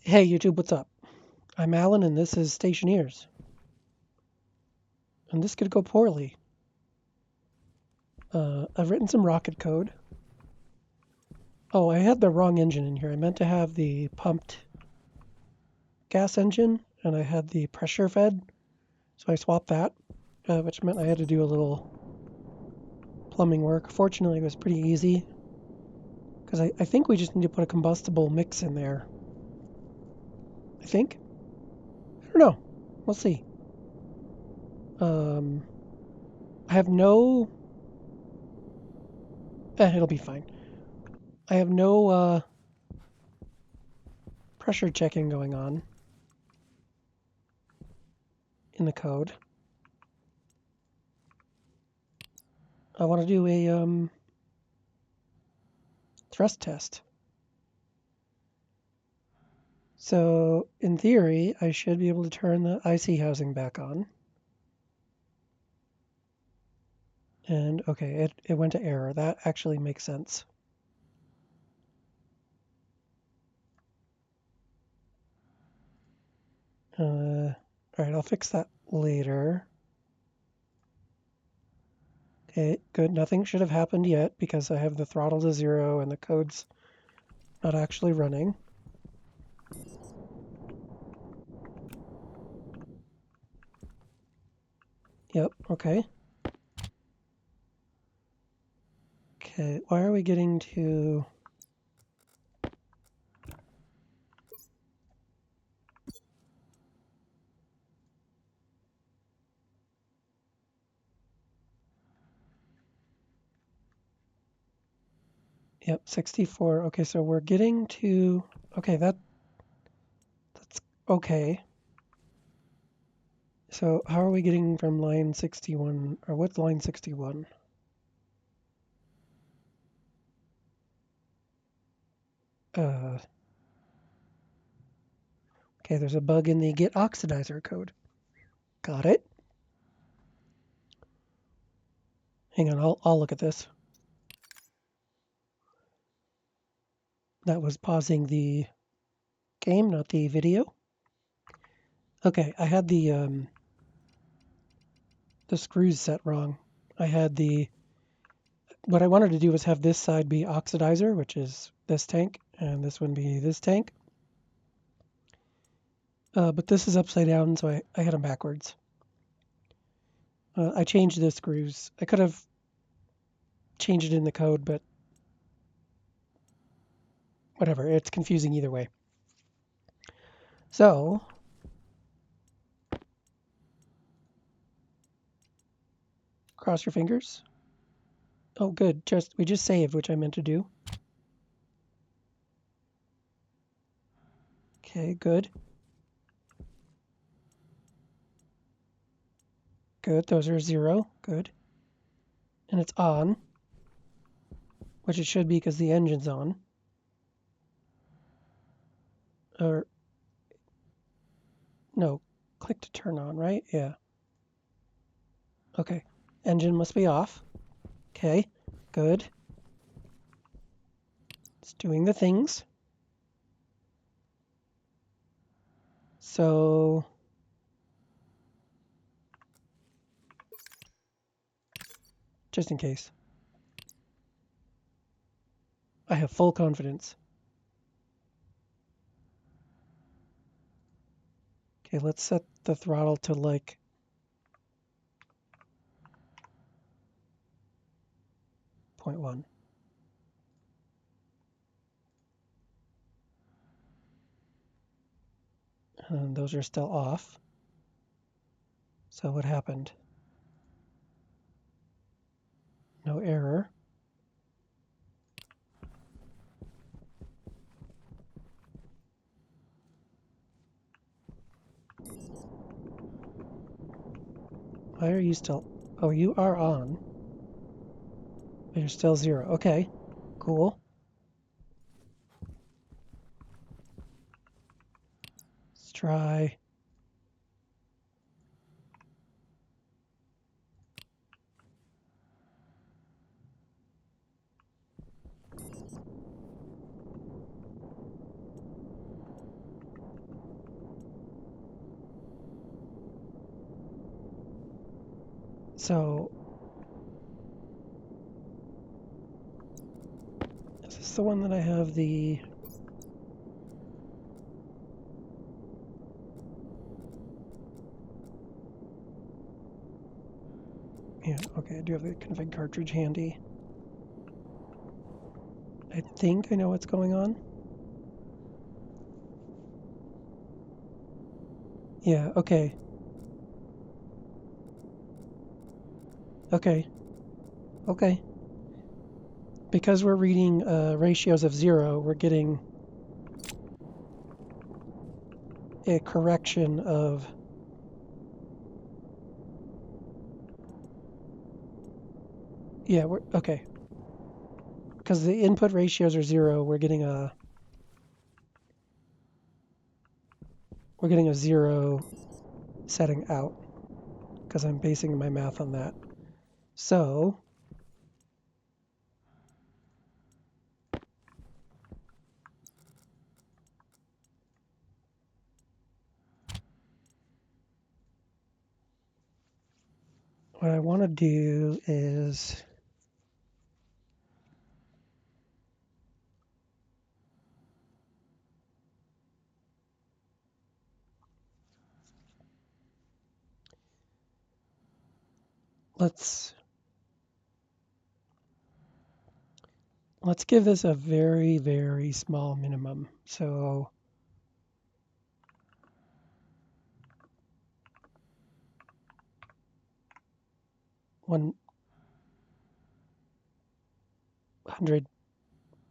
Hey YouTube, what's up? I'm Alan and this is Stationeers. And this could go poorly. I've written some rocket code. Oh, I had the wrong engine in here. I meant to have the pumped gas engine and I had the pressure fed. So I swapped that, which meant I had to do a little plumbing work. Fortunately, it was pretty easy because I think we just need to put a combustible mix in there. I think. I don't know. We'll see. Um, I have no. It'll be fine. I have no pressure checking going on in the code. I want to do a thrust test. So in theory, I should be able to turn the IC housing back on. And okay, it went to error. That actually makes sense. All right, I'll fix that later. Okay, good. Nothing should have happened yet because I have the throttle to 0 and the code's not actually running. Yep, okay. Okay, why are we getting to... Yep, 64. Okay, so we're getting to... Okay, that's okay. So how are we getting from line 61, or what's line 61? Okay, there's a bug in the get oxidizer code. Got it. Hang on, I'll look at this. That was pausing the game, not the video. Okay, I had the screws set wrong. I had what I wanted to do was have this side be oxidizer, which is this tank, and this one be this tank. But this is upside down, so I had them backwards. I changed the screws. I could have changed it in the code, but whatever. It's confusing either way. So, cross your fingers. Oh, good. We just saved, which I meant to do. Okay, good. Good. Those are 0. Good. And it's on, which it should be because the engine's on. Or, no, click to turn on, right? Yeah. Okay. Engine must be off. Okay, good. It's doing the things. So, just in case. I have full confidence. Okay, let's set the throttle to like 0.1. And those are still off. So what happened? No error. Why are you still... Oh, you are on. But you're still 0. Okay, cool. Let's try... So is this the one that I have the... Yeah, okay, I do have the config cartridge handy. I think I know what's going on. Yeah, okay. Okay. Okay. Because we're reading ratios of 0, we're getting a correction of... Yeah, we're... Okay. Because the input ratios are 0, we're getting a... We're getting a 0 setting out. Because I'm basing my math on that. So... what I want to do is... Let's give this a very, very small minimum. So 100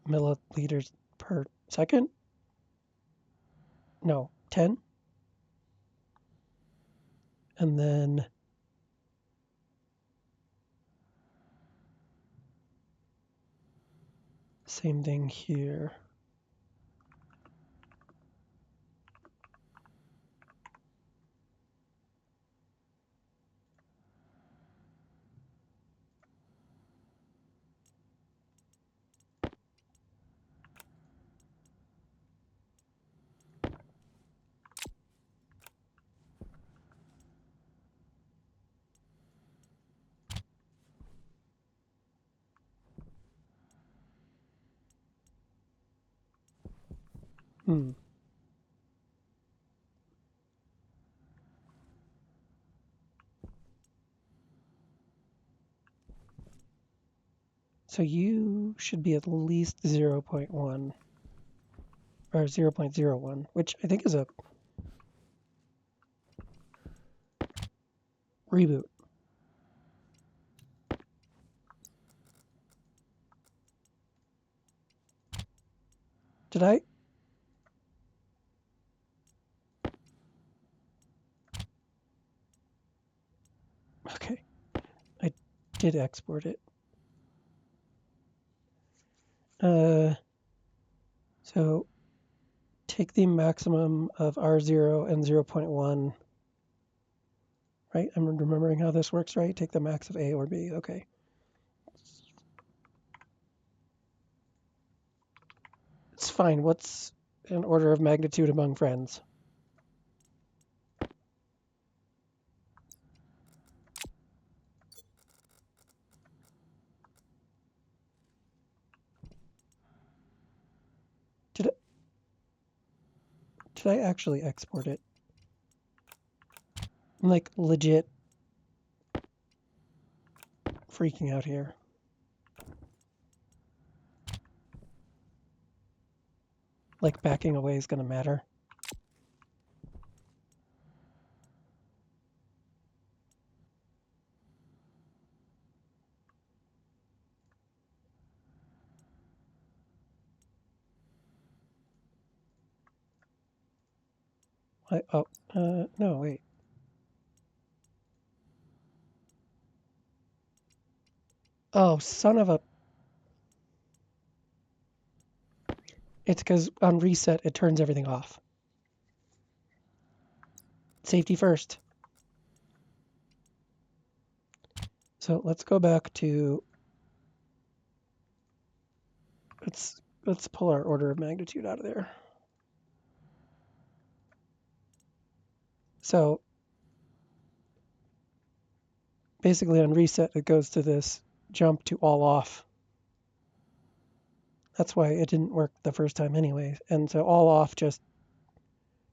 milliliters per second? No, 10. And then same thing here. Hmm. So you should be at least 0.1 or 0.01, which I think is a reboot. Did I? Okay. I did export it. So take the maximum of R0 and 0.1, right? I'm remembering how this works, right? Take the max of A or B. Okay. It's fine. What's an order of magnitude among friends? Did I actually export it? I'm like legit freaking out here. Like backing away is gonna matter. No, wait. Oh, son of a... It's because on reset, it turns everything off. Safety first. So let's go back to... Let's pull our order of magnitude out of there. So basically on reset, it goes to this jump to all off. That's why it didn't work the first time anyway. And so all off just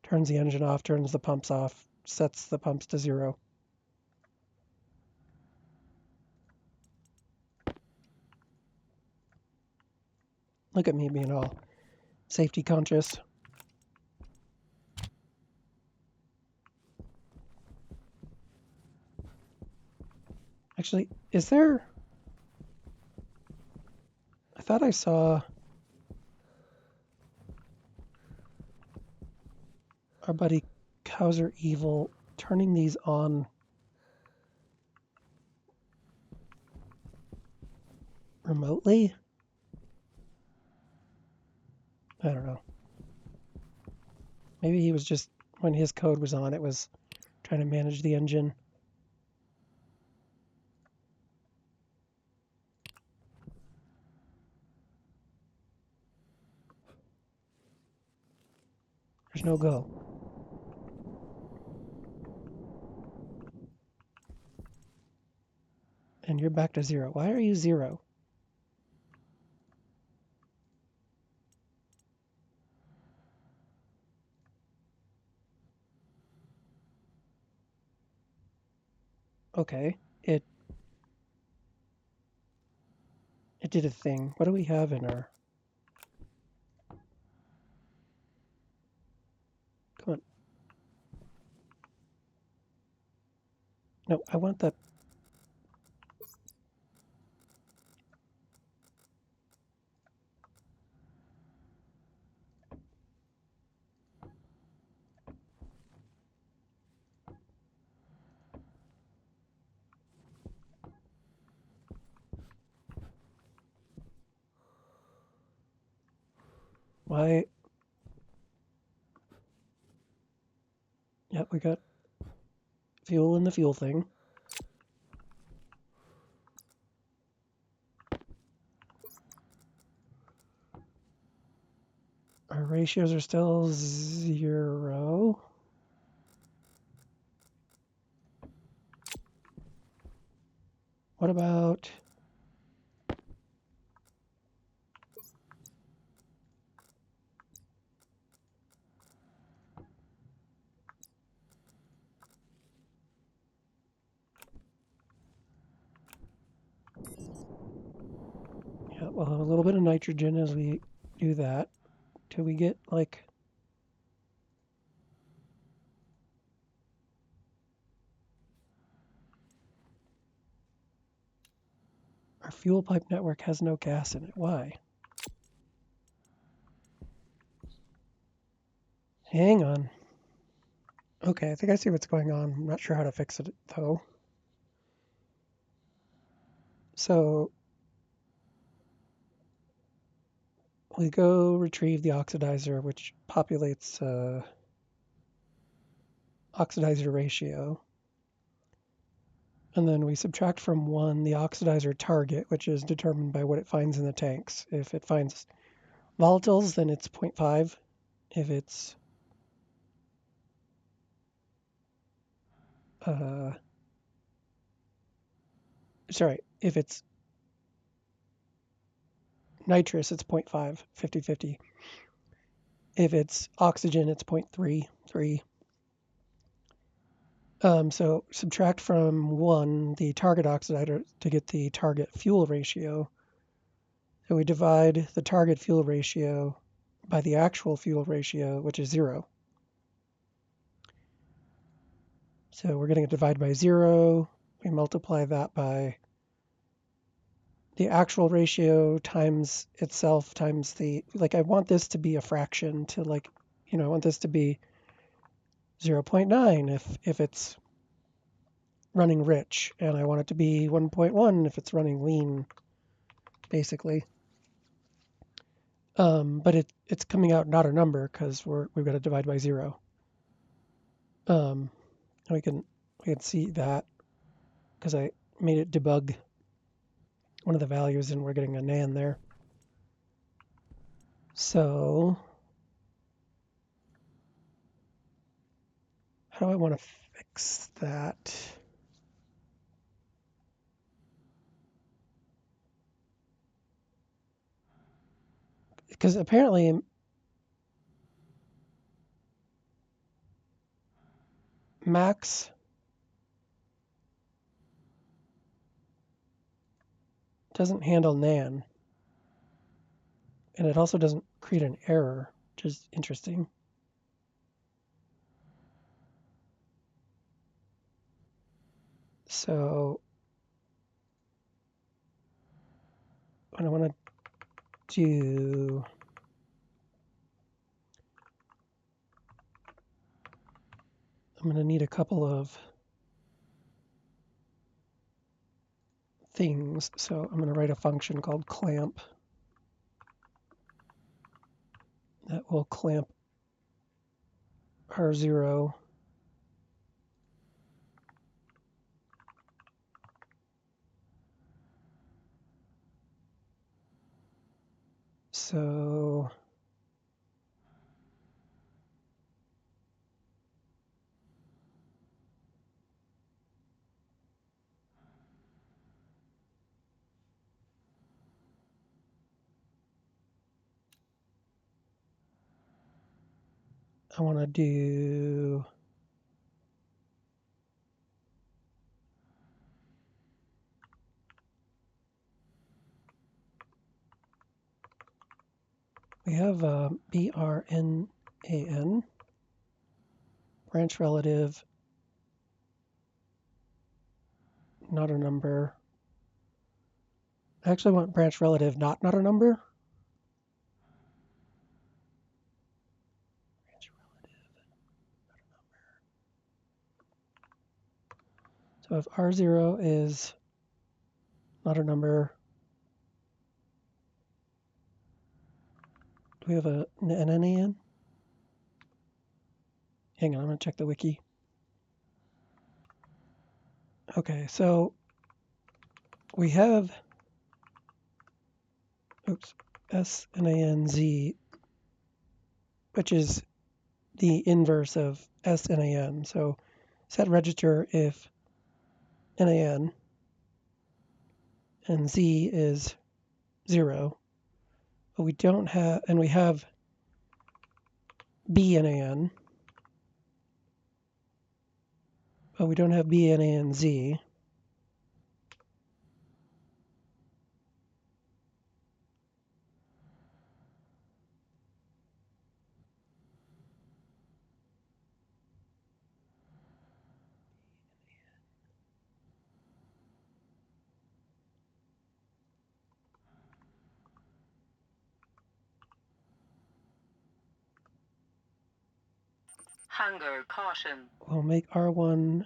turns the engine off, turns the pumps off, sets the pumps to 0. Look at me being all safety conscious. Actually, is there... I thought I saw our buddy Cowser Evil turning these on remotely? I don't know. Maybe he was just, when his code was on, it was trying to manage the engine. There's no go. And you're back to 0. Why are you 0? Okay, it did a thing. What do we have in our... Come on. No, I want that. Why? Yep, we got fuel in the fuel thing. Our ratios are still 0. What about... Yeah, we'll have a little bit of nitrogen as we do that till we get like... Our fuel pipe network has no gas in it. Why? Hang on. Okay, I think I see what's going on. I'm not sure how to fix it though. So we go retrieve the oxidizer, which populates oxidizer ratio. And then we subtract from 1 the oxidizer target, which is determined by what it finds in the tanks. If it finds volatiles, then it's 0.5. If it's if it's nitrous, it's 0.5, 50-50. If it's oxygen, it's 0.33. So subtract from 1 the target oxidizer to get the target fuel ratio. So we divide the target fuel ratio by the actual fuel ratio, which is 0. So we're getting a divide by 0. We multiply that by the actual ratio times itself times the... Like, I want this to be a fraction to, like, you know, I want this to be 0.9 if it's running rich, and I want it to be 1.1 if it's running lean, basically. But it's coming out not a number because we've got to divide by 0. We can see that because I made it debug one of the values and we're getting a nan there. So how do I want to fix that? because apparently max doesn't handle nan, and it also doesn't create an error, which is interesting. So what I want to do, I'm going to need a couple of things. So I'm going to write a function called clamp that will clamp R0 so I want to do we have BRNAN, branch relative, not a number. I actually want branch relative, not a number. Branch relative, not a number. So if R0 is not a number, do we have an NAN? Hang on, I'm going to check the wiki. Okay, so we have, SNANZ, which is the inverse of SNAN. So set register if NAN and Z is 0. But we don't have, and we have BNAN, but we don't have BNANZ. Hunger caution. We'll make R1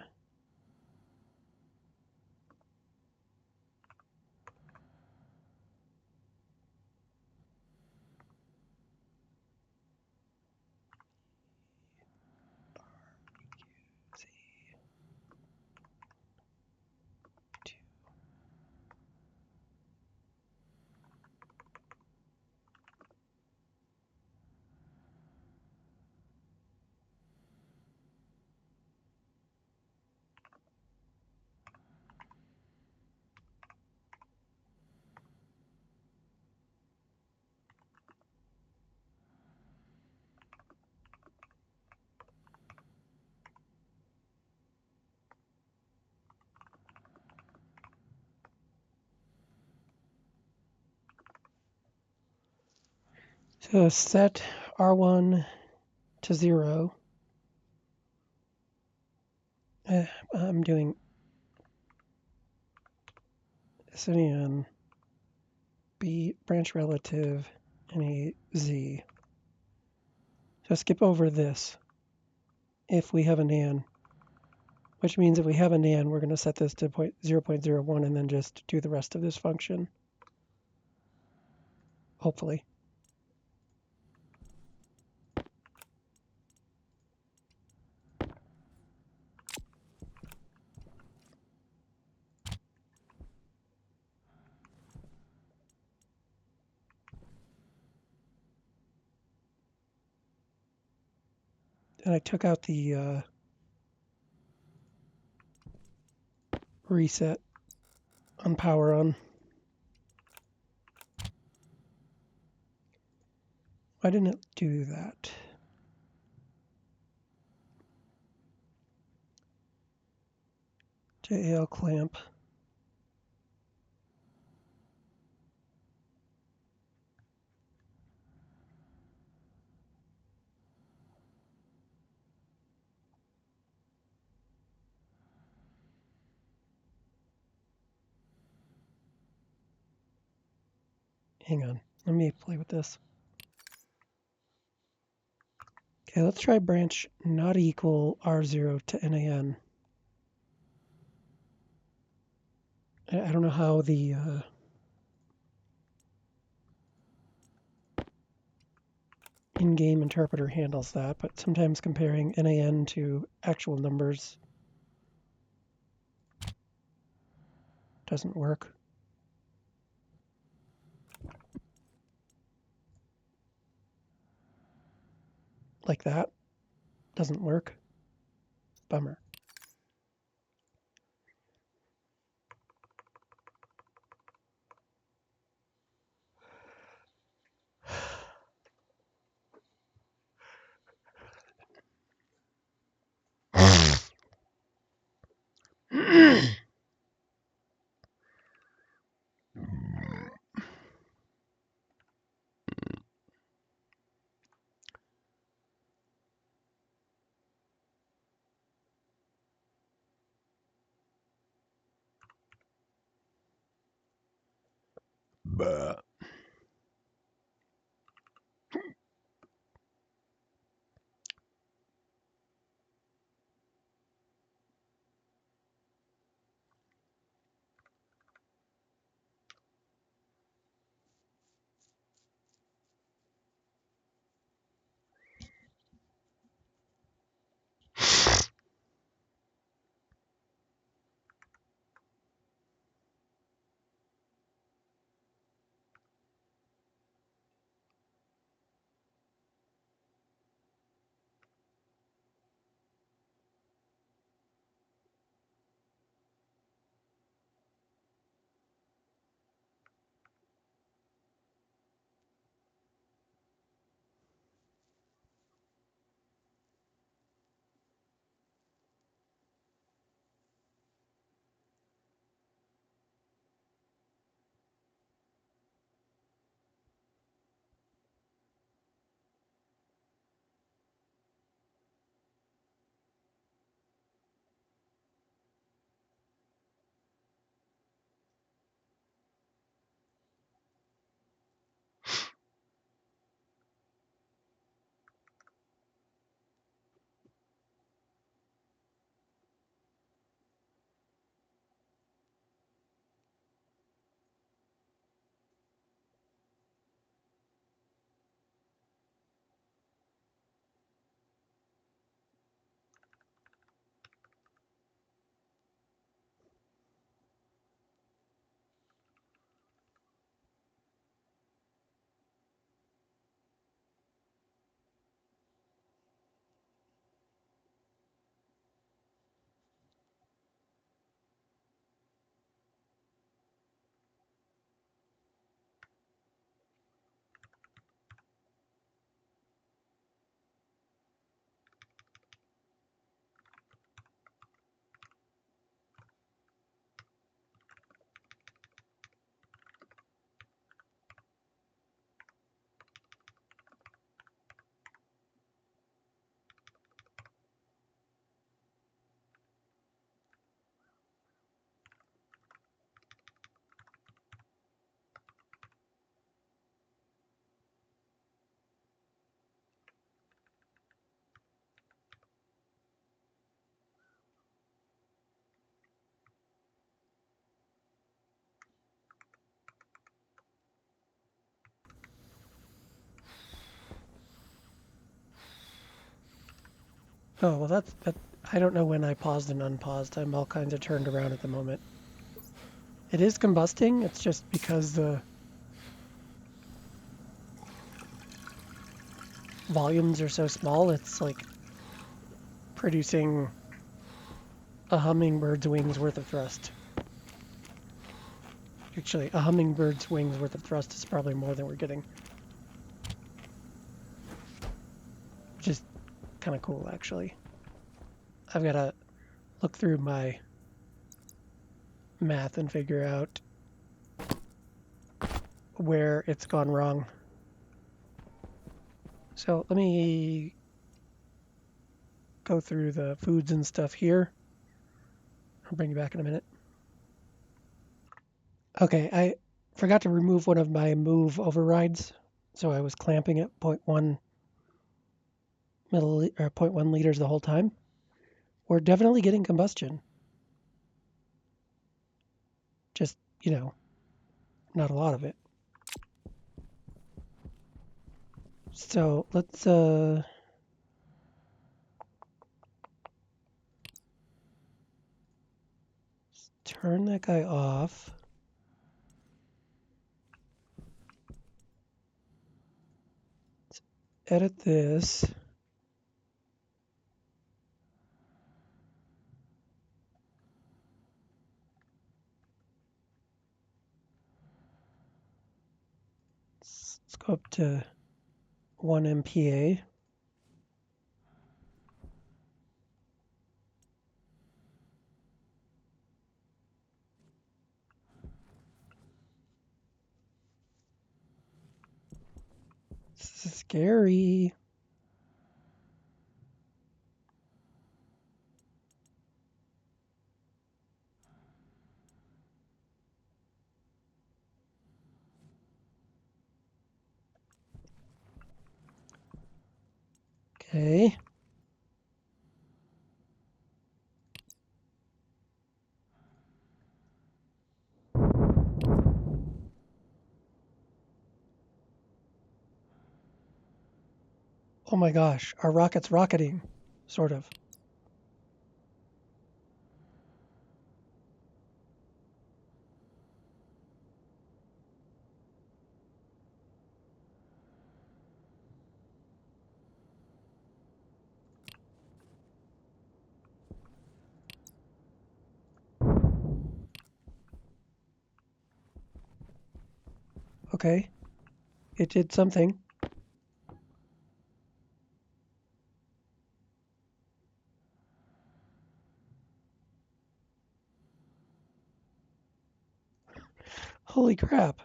So set R1 to 0. I'm doing SNAN B branch relative any Z. So skip over this if we have a NAN, which means if we have a NAN, we're going to set this to 0.01 and then just do the rest of this function. Hopefully. And I took out the reset on power on. Why didn't it do that? JAL clamp. Hang on, let me play with this. Okay, let's try branch not equal R0 to NAN. I don't know how the in-game interpreter handles that, but sometimes comparing NAN to actual numbers doesn't work. Like that doesn't work. Bummer. Oh, well, that. I don't know when I paused and unpaused. I'm all kinds of turned around at the moment. It is combusting. It's just because the volumes are so small, it's like producing a hummingbird's wings worth of thrust. Actually, a hummingbird's wings worth of thrust is probably more than we're getting. kind of cool, actually. I've got to look through my math and figure out where it's gone wrong. So let me go through the foods and stuff here. I'll bring you back in a minute. Okay, I forgot to remove one of my move overrides, so I was clamping at 0.1 milliliter or 0.1 liters the whole time. We're definitely getting combustion. Just, not a lot of it. So let's turn that guy off. Let's edit this. Let's go up to 1 MPa. This is scary. Okay. Oh my gosh, our rocket's rocketing, sort of. Okay, it did something. Holy crap.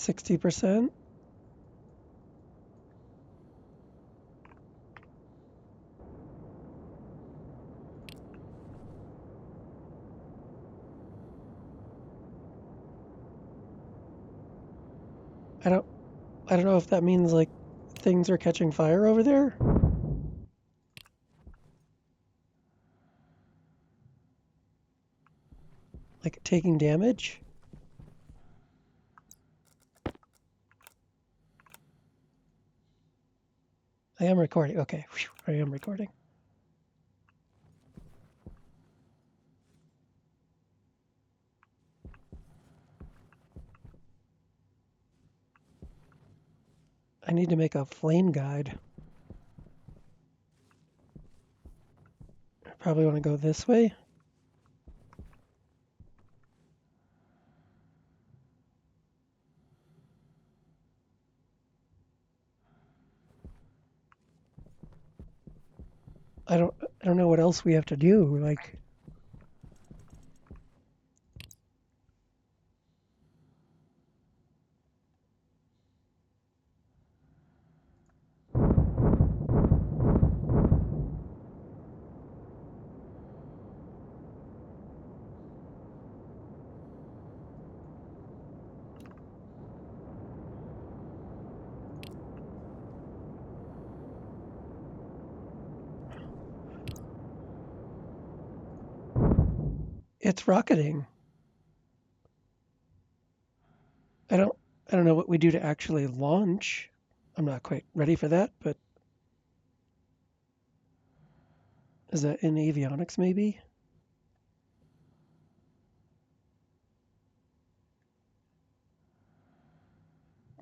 %60%. I don't I don't know if that means like things are catching fire over there. Like taking damage. I am recording. Okay, whew, I am recording. I need to make a flame guide. I probably want to go this way. I don't know what else we have to do. Like, it's rocketing. I don't I don't know what we do to actually launch. I'm not quite ready for that, but Is that in avionics maybe?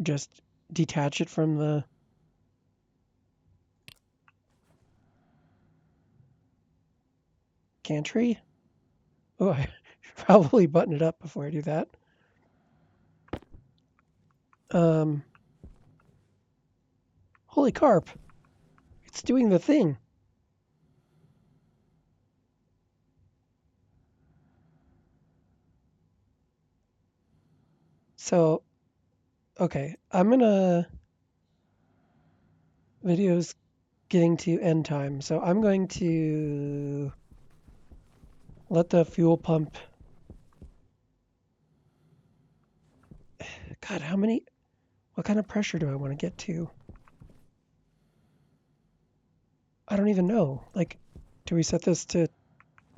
Just detach it from the gantry? Oh, I should probably button it up before I do that. Holy carp! It's doing the thing. So, okay, video's getting to end time, so I'm going to let the fuel pump. God, what kind of pressure do I want to get to? I don't even know. Like, do we set this to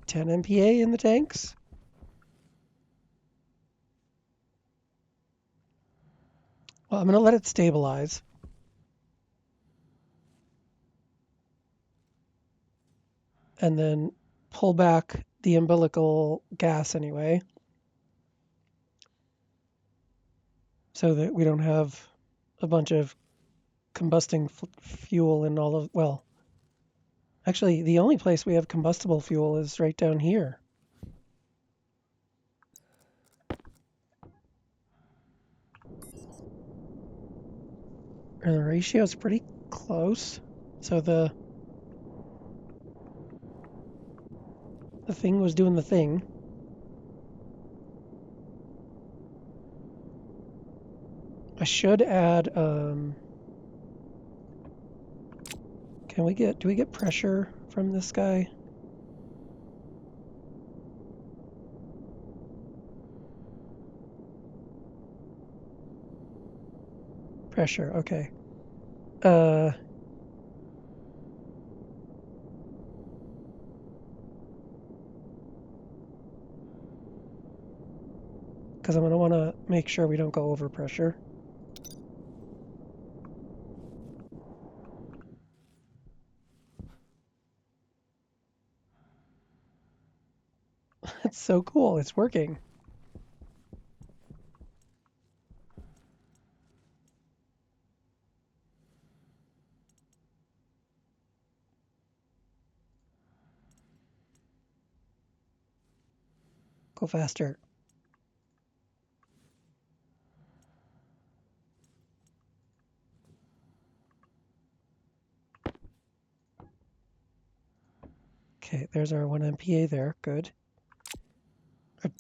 10 MPa in the tanks? Well, I'm going to let it stabilize. And then pull back the umbilical gas anyway, so that we don't have a bunch of combusting fuel in all of, well, actually, the only place we have combustible fuel is right down here. And the ratio is pretty close. So the thing was doing the thing. I should add, do we get pressure from this guy? Pressure, okay. Because I'm going to want to make sure we don't go over pressure. It's so cool. It's working. Go faster. Okay, there's our 1 MPa there. Good. Our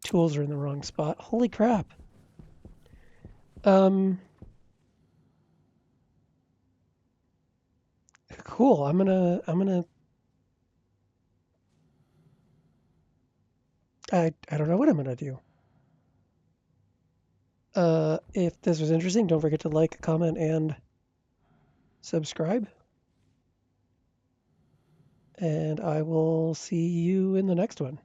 tools are in the wrong spot. Holy crap. Cool. I don't know what I'm gonna do. If this was interesting, don't forget to like, comment, and subscribe. And I will see you in the next one.